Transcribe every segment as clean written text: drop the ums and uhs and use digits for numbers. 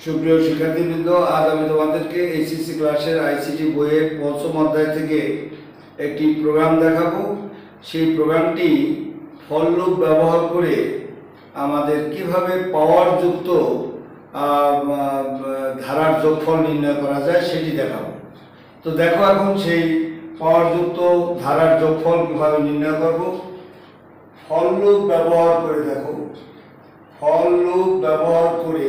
সুপ্রিয় শিক্ষার্থীবৃন্দ, আজ আমি তোমাদেরকে এইচএসসি ক্লাসের আইসিটি বইয়ের পঞ্চম অধ্যায় থেকে একটি প্রোগ্রাম দেখাবো। সেই প্রোগ্রামটি ফর লুপ ব্যবহার করে আমাদের কিভাবে পাওয়ারযুক্ত ধারার যোগফল নির্ণয় করা যায় সেটি দেখাবো। তো দেখো, এখন সেই পাওয়ারযুক্ত ধারার যোগফল কিভাবে নির্ণয় করব। ফর লুপ ব্যবহার করে দেখো, ফর লুপ ব্যবহার করে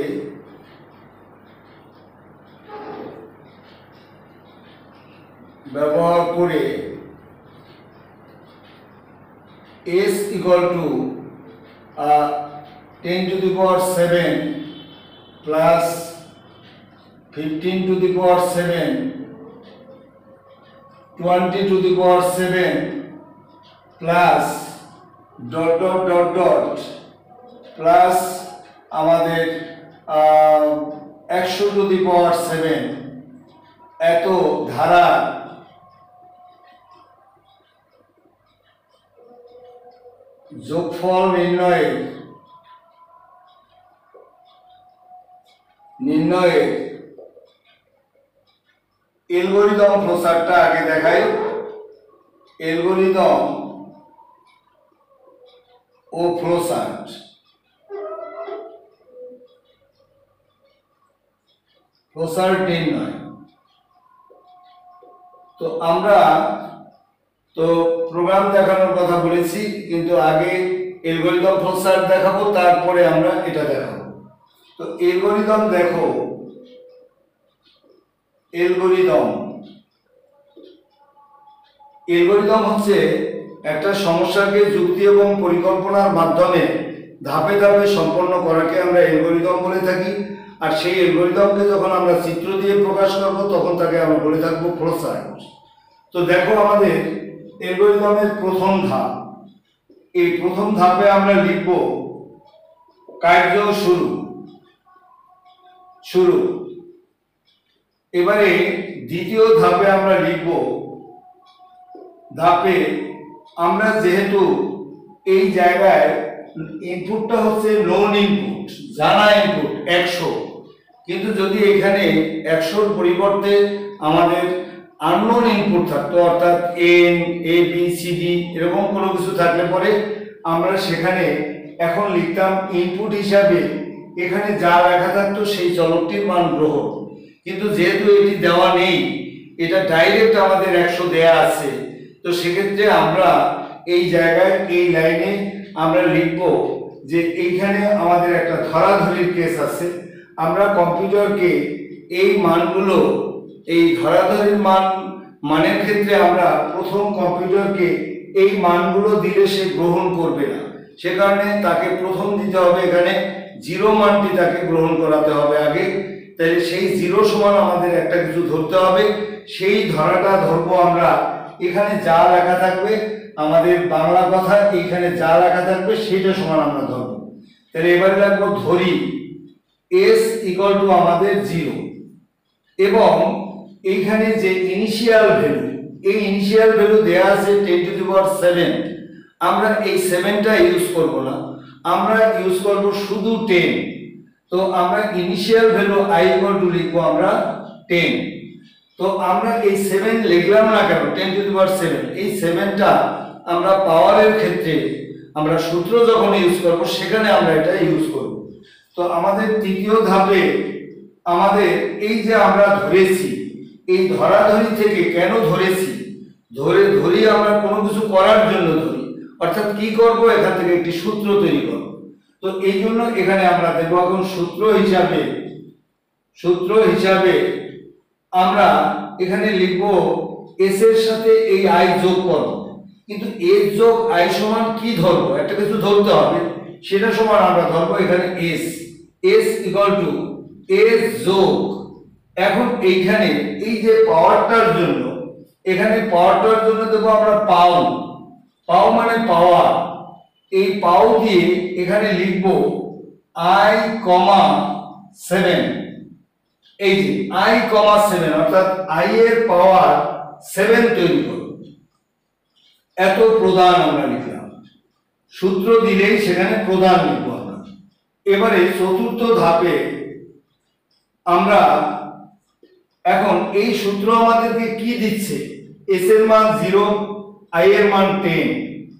s equal to 10 to the power 7 plus 15 to the power 7 20 to the power 7 plus dot dot dot dot plus আমাদের 100 to the power 7 এত ধারা যোগফল নির্ণয়ের অ্যালগরিদম ফ্লোচার্টটা আগে দেখাই। অ্যালগরিদম ও ফ্লোচার্ট। ফ্লোচার্ট নির্ণয়। তো আমরা প্রোগ্রাম দেখানোর কথা বলেছি, কিন্তু আগে অ্যালগরিদম ফ্লোচার্ট দেখাবো, তারপরে আমরা এটা দেখাবো। তো অ্যালগরিদম দেখো, অ্যালগরিদম হচ্ছে একটা সমস্যাকে যুক্তি এবং পরিকল্পনার মাধ্যমে ধাপে ধাপে সম্পন্ন করাকে আমরা অ্যালগরিদম বলে থাকি। আর সেই অ্যালগরিদমকে যখন আমরা চিত্র দিয়ে প্রকাশ করব তখন তাকে আমরা বলে থাকবো ফ্লোচার্ট। তো দেখো, আমাদের অ্যালগরিদমের প্রথম ধাপ, এই প্রথম ধাপে আমরা লিখব কার্য শুরু। এবারে দ্বিতীয় ধাপে আমরা লিখব, আমরা যেহেতু এই জায়গায় ইনপুটটা হচ্ছে নোন ইনপুট, জানা ইনপুট 100, কিন্তু যদি এখানে 100-র পরিবর্তে আমাদের আননোন ইনপুট থাকতো, অর্থাৎ এন, এ, বি, সি, ডি এরকম কোনো কিছু থাকলে পরে আমরা সেখানে এখন লিখতাম ইনপুট হিসাবে এখানে যা লেখা থাকতো সেই চলকটির মান গ্রহণ। কিন্তু যেহেতু এটি দেওয়া নেই, এটা ডাইরেক্ট আমাদের 100 দেয়া আছে, তো সেক্ষেত্রে আমরা এই জায়গায় এই লাইনে আমরা লিখব যে এইখানে আমাদের একটা ধরাধরির কেস আছে। আমরা কম্পিউটারকে এই মানগুলো, এই ধরাধরির মানের ক্ষেত্রে আমরা প্রথম কম্পিউটারকে এই মানগুলো দিলে সে গ্রহণ করবে না, সে কারণে তাকে প্রথম দিতে হবে এখানে 0 মানটি তাকে গ্রহণ করাতে হবে আগে। তাহলে সেই 0 সমান আমাদের একটা কিছু ধরতে হবে, সেই ধরাটা ধরবো আমরা। এখানে যা লেখা থাকবে আমাদের বাংলা কথা, এইখানে যা লেখা থাকবে সেটা সমান আমরা ধরবো। তাহলে এবারে লাগবো ধরি s ইকুয়াল টু আমাদের 0, এবং এইখানে যে ইনিশিয়াল ভ্যালু, এই ইনিশিয়াল ভ্যালু দেয়া আছে 10 to the power 7। আমরা এই 7টা ইউজ করব না, আমরা ইউজ করব শুধু 10। তো আমরা initial value i equal to লিখবো আমরা 10। তো আমরা এই 7 লিখলাম না কেন, 10 to the power 7, এই 7টা আমরা পাওয়ারের ক্ষেত্রে আমরা সূত্র যখন ইউজ করব সেখানে আমরা এটা ইউজ করব। তো আমাদের তৃতীয় ধাপে আমাদের এই যে আমরা ধরেছি, এই ধরাধরি থেকে কেন ধরেছি, ধরি আমরা কোনো কিছু করার জন্য ধরি, অর্থাৎ কি করব, এখান থেকে একটি সূত্র তৈরি করব। তো এই জন্য এখানে আমরা দেখব এখন সূত্র হিসাবে আমরা এখানে লিখব s এর সাথে এই i যোগ করব। কিন্তু s যোগ i সমান কি ধরবো, একটা কিছু ধরতে হবে, সেটা সমান আমরা ধরবো এখানে s ইকুয়াল টু s যোগ। এখন এইখানে এই যে পাওয়ারটার জন্য, এখানে পাওয়ারটার জন্য দেবো আমরা পাও মানে পাওয়ার। এই পাও দিয়ে এখানে লিখব i, 7। এই যে i, 7 অর্থাৎ i এর পাওয়ার 7 তৈরি করব। এত প্রদান আমরা লিখলাম, সূত্র দিলেই সেখানে প্রদান লিখব আমরা। এবারে চতুর্থ ধাপে আমরা এখন এই সূত্র আমাদেরকে কি দিচ্ছে, s এর মান 0, i এর মান 10,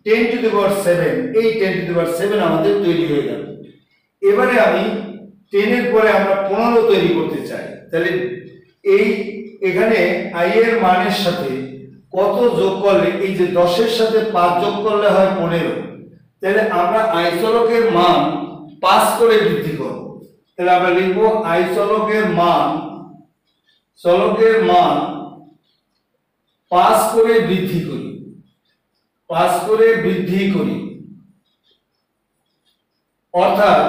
10 টু দি পাওয়ার 7, এই 10 টু দি পাওয়ার 7 আমাদের তৈরি হয়ে গেল। এবারে আমি 10 এর পরে আমরা 15 তৈরি করতে চাই, তাহলে এই এখানে i এর মানের সাথে কত যোগ করলে, এই যে 10 এর সাথে 5 যোগ করলে হয় 15, তাহলে আমরা i চলকের মান 5 করে বৃদ্ধি করব। তাহলে আমরা লিখব i চলকের মান 5 করে বৃদ্ধি করি, 5 করে বৃদ্ধি করি, অর্থাৎ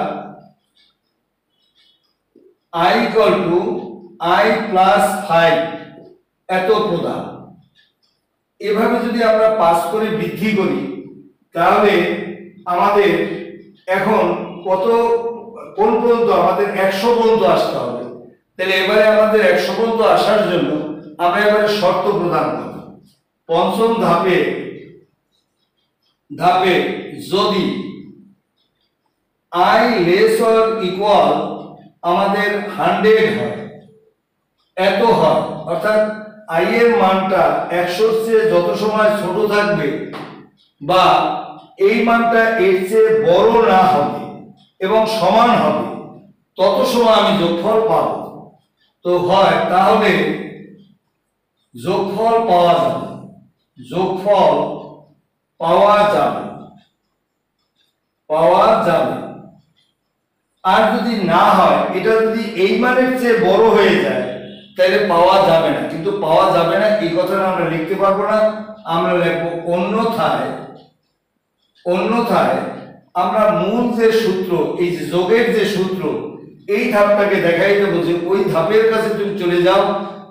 i i প্লাস 5 এত প্রদান। এভাবে যদি আমরা 5 করে বৃদ্ধি করি তাহলে আমাদের এখন কোন পর্যন্ত, আমাদের 100 পর্যন্ত আসতে হবে। তাহলে এবারে আমাদের 100 পর্যন্ত আসার জন্য আমরা এবারে শর্ত প্রদান করব। পঞ্চম ধাপে যদি i লেস অর ইকুয়াল আমাদের 100 হয়, এত হয়, অর্থাৎ i এর মানটা 100 এর চেয়ে যত সময় ছোট থাকবে বা এই মানটা এর চেয়ে বড় না হবে এবং সমান হবে, তত সময় আমি যোগফল পাব। তো হয় তাহলে যোগফল পাওয়া যাবে, যোগফল পাওয়া যাবে। আর যদি না হয়, এটা যদি এই মানের চেয়ে বড় হয়ে যায় তাহলে পাওয়া যাবে না। কিন্তু পাওয়া যাবে না এই কথাটা আমরা লিখতে পারবো না, আমরা লিখব অন্যথায় আমরা মূল যে সূত্র, এই যে যোগের যে সূত্র, এই ধাপটাকে দেখাই দেবো যে ওই ধাপের কাছে তুমি চলে যাও,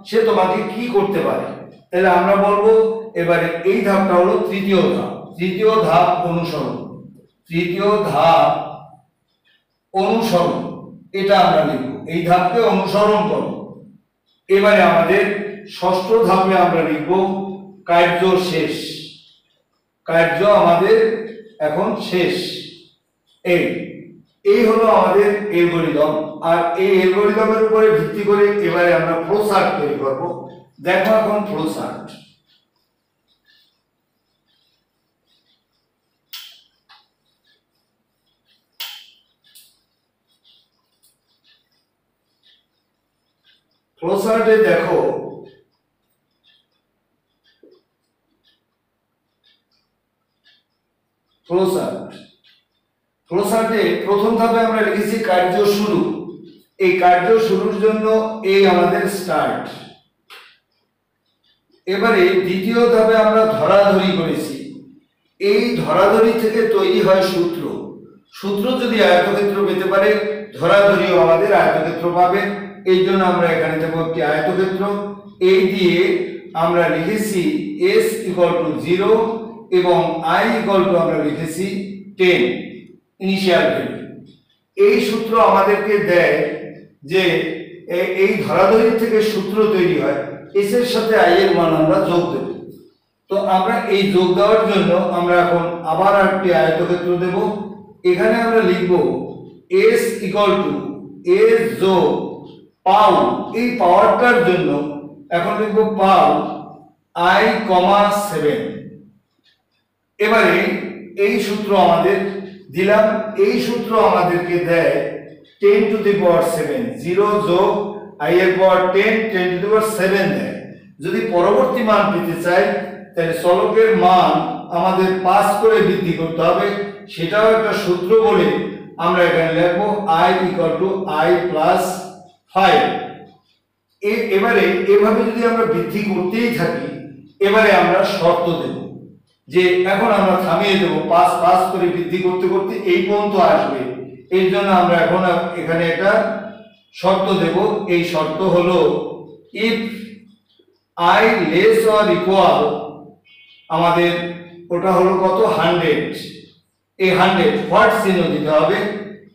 সে তোমাকে কি করতে পারে। তাহলে আমরা বলবো এবারে এই ধাপটা হলো তৃতীয় ধাপ অনুসরণ, এটা আমরা লিখব, এই ধাপকে অনুসরণ করো। এবারে আমাদের ষষ্ঠ ধাপে আমরা লিখব কার্য শেষ, কার্য আমাদের এখন শেষ। এই হলো আমাদের অ্যালগরিদম। আর এই অ্যালগরিদমের উপরে ভিত্তি করে এবারে আমরা ফ্লোচার্ট তৈরি করব। দেখো এখন ফ্লোচার্ট। ফ্লোচার্টে দেখো ফ্লোচার্টে প্রথম ধাপে আমরা লিখেছি কার্য শুরু। এই কার্য শুরুর জন্য এই আমাদের স্টার্ট। এবারে দ্বিতীয় ধাপে আমরা ধরাধরি করেছি। এই ধরাধরি থেকে তৈরি হয় সূত্র। সূত্র যদি আয়তক্ষেত্র পেতে পারে, ধরাধরিও আমাদের আয়তক্ষেত্র পাবে। এই জন্য আমরা এখানে দেব একটি আয়তক্ষেত্র। এই দিয়ে আমরা লিখেছি s = 0 এবং i = আমরা লিখেছি 10 ইনিশিয়াল ভ্যালু। এই সূত্র আমাদেরকে দেয় যে এই ধরাধরি থেকে সূত্র তৈরি হয়, s এর সাথে i এর মান আমরা যোগ দেব। তো আমরা এই যোগ দেওয়ার জন্য আমরা এখন আবার একটি আয়তক্ষেত্র দেব। এখানে আমরা লিখব s = s যোগ পাউ, এই পাওয়ারটার জন্য এখন লিখব পাউ i, 7। এবারে এই সূত্র আমাদের দিলাম। এই সূত্র আমাদেরকে দেয় 10 টু দি পাওয়ার 7, 0 যোগ i এর পাওয়ার 10, 10 টু দি পাওয়ার 7 দেয়। যদি পরবর্তী মান পেতে চাই তাহলে চলকের মান আমাদের 5 করে বৃদ্ধি করতে হবে, সেটাও একটা সূত্র বলে আমরা এখানে লিখব i = i প্লাস 5। এবারে এভাবে যদি আমরা বৃদ্ধি করতেই থাকি, এবারে আমরা শর্ত দেব যে এখন আমরা থামিয়ে দেব, 5 করে বৃদ্ধি করতে করতে এই পর্যন্ত আসবে। এর জন্য আমরা এখন এখানে একটা শর্ত দেব। এই শর্ত হলো if i less or equal, আমাদের ওটা হলো কত, 100। এই 100 হোয়াট চিহ্ন দিতে হবে।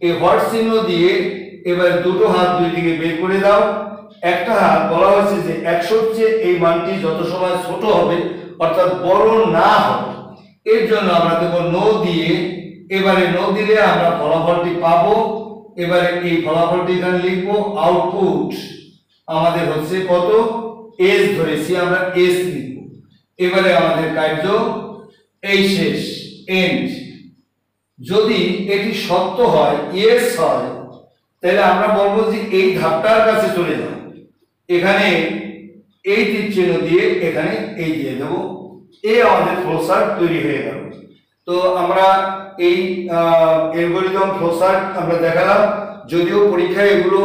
এই হোয়াট চিহ্ন দিয়ে এবার দুটো হাত দুই দিকে বের করে দাও। একটা হাত বলা হয়েছে যে 100 চেয়ে এই মানটি যত সময় ছোট হবে অর্থাৎ বড় না হবে, এর জন্য আমরা দেব নো দিয়ে। এবারে নো দিলে আমরা ফলাফলটি পাবো এবারে এই ফলাফলটি এখানে লিখবো, আউটপুট আমাদের হচ্ছে কত, এস ধরেছি আমরা, এস লিখব। এবারে আমাদের কার্য এই শেষ, এন্ড। যদি এটি সত্য হয়, ইয়েস হয়, তাহলে আমরা বলবো যে এই ধাপটার কাছে চলে যাও, এখানে এই তীর চিহ্ন দিয়ে এখানে এই দিয়ে দেবো, এই আমাদের ফ্লোচার্ট তৈরি হয়ে গেল। তো আমরা এই অ্যালগরিদম ফ্লোচার্ট আমরা দেখালাম। যদিও পরীক্ষায় এগুলো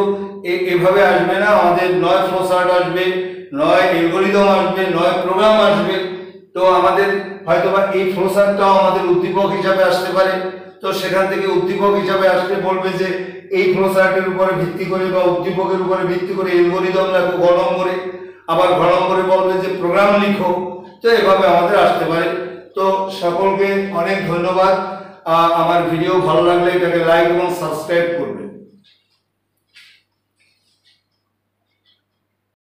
এভাবে আসবে না, আমাদের নয় ফ্লোচার্ট আসবে, নয় অ্যালগরিদম আসবে, নয় প্রোগ্রাম আসবে। তো আমাদের হয়তোবা এই ফ্লোচার্টটাও আমাদের উদ্দীপক হিসাবে আসতে পারে। তো সেখান থেকে উদ্দীপক হিসাবে আসলে বলবে যে এই ফ্লোচার্টের উপরে ভিত্তি করে বা উদ্দীপকের উপরে ভিত্তি করে অ্যালগরিদম লেখো গ নম্বরে, আবার ঘ নম্বরে বলবে যে প্রোগ্রাম লিখো। তো এভাবে আমাদের আসতে পারে। তো সকলকে অনেক ধন্যবাদ। আমার ভিডিও ভালো লাগলে এটাকে লাইক এবং সাবস্ক্রাইব করবেন।